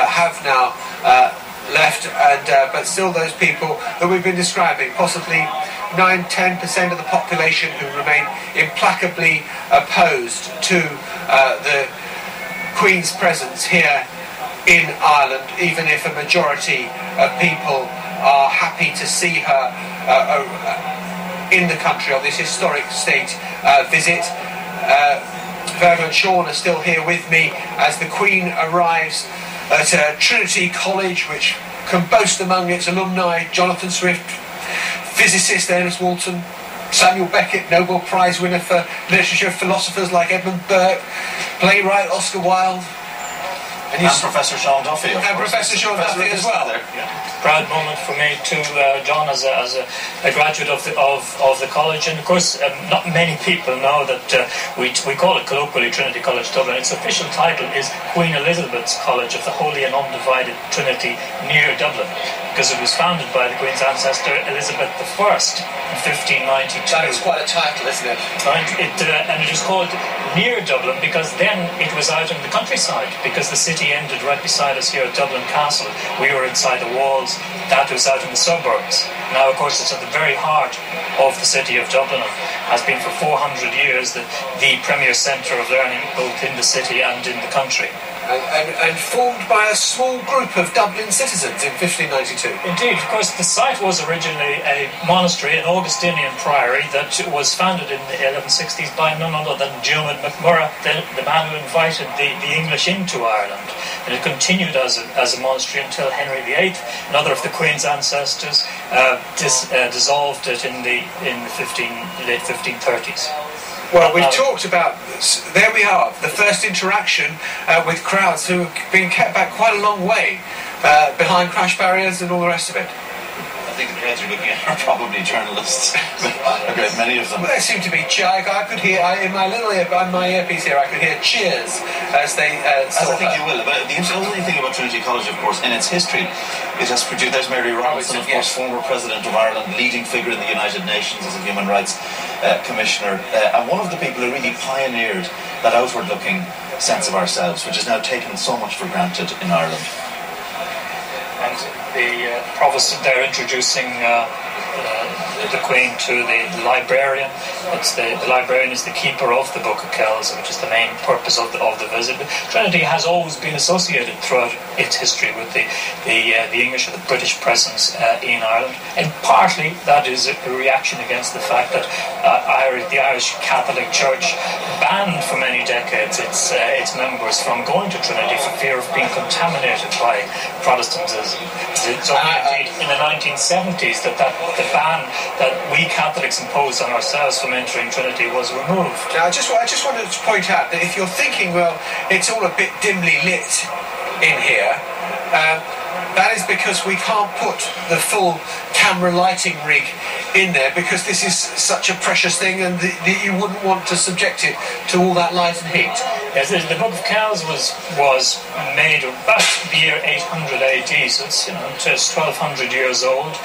have now left, and but still those people that we've been describing, possibly 9-10% of the population who remain implacably opposed to the Queen's presence here in Ireland, even if a majority of people are happy to see her in the country on this historic state visit. Virgo and Sean are still here with me as the Queen arrives at Trinity College, which can boast among its alumni Jonathan Swift, physicist Ernest Walton, Samuel Beckett, Nobel Prize winner for literature, philosophers like Edmund Burke, playwright Oscar Wilde, and Professor Sean Duffy, of and course. Professor Sean Duffy as well. Proud moment for me too, John, as a graduate of the college, and of course not many people know that we call it colloquially Trinity College Dublin. Its official title is Queen Elizabeth's College of the Holy and Undivided Trinity near Dublin, because it was founded by the Queen's ancestor Elizabeth I in 1592. That is quite a title, isn't it? And it was called near Dublin because then it was out in the countryside, because the city ended right beside us here at Dublin Castle. We were inside the walls. That was out in the suburbs. Now, of course, it's at the very heart of the city of Dublin. It has been for 400 years the premier centre of learning, both in the city and in the country. And formed by a small group of Dublin citizens in 1592. Indeed, of course, the site was originally a monastery, an Augustinian priory, that was founded in the 1160s by none other than Diarmaid MacMurrough, the man who invited the English into Ireland. And it continued as a monastery until Henry VIII, another of the Queen's ancestors, dissolved it in the late 1530s. Well, we've talked about, there we are, the first interaction with crowds who have been kept back quite a long way behind crash barriers and all the rest of it. I think the crowds you're looking at are probably journalists. A great many of them. Well, there seem to be I could hear, in my little my earpiece here, I could hear cheers as they as I think you will. But the only thing about Trinity College, of course, in its history, it has produced, there's Mary Robinson, of course, former President of Ireland, leading figure in the United Nations as a human rights commissioner, and one of the people who really pioneered that outward-looking sense of ourselves, which is now taken so much for granted in Ireland. And the provost, they're introducing the Queen to the librarian. The librarian is the keeper of the Book of Kells, which is the main purpose of the visit. But Trinity has always been associated throughout its history with the English or the British presence in Ireland, and partly that is a reaction against the fact that the Irish Catholic Church banned for many decades its members from going to Trinity for fear of being contaminated by Protestantism. It's only indeed in the 1970s that the ban that we Catholics imposed on ourselves from entering Trinity was removed. Now, I just wanted to point out that if you're thinking, well, it's all a bit dimly lit in here, that is because we can't put the full camera lighting rig in there, because this is such a precious thing, and you wouldn't want to subject it to all that light and heat. Yes, the Book of Kells was made about the year 800 AD, so it's just 1200 years old.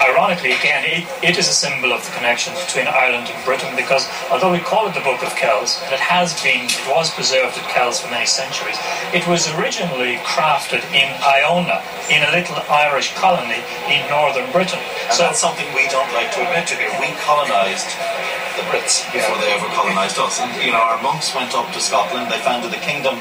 Ironically, again, it is a symbol of the connections between Ireland and Britain, because although we call it the Book of Kells, it was preserved at Kells for many centuries. It was originally crafted in Iona, in a little Irish colony in northern Britain. And so that's something we don't like to admit to here. We colonised the Brits before they ever colonised us. And, our monks went up to Scotland. They founded the kingdom.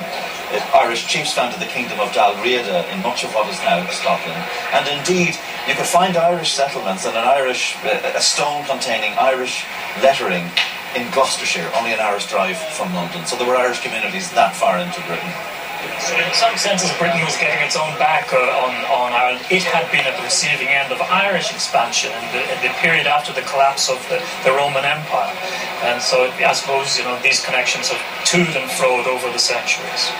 Irish chiefs founded the kingdom of Dalriada in much of what is now Scotland. And indeed, you could find Irish settlements and a stone containing Irish lettering in Gloucestershire, only an hour's drive from London. So there were Irish communities that far into Britain. So in some senses, Britain was getting its own back on Ireland. It had been at the receiving end of Irish expansion in the period after the collapse of the Roman Empire. And so I suppose, these connections have toed and froed over the centuries.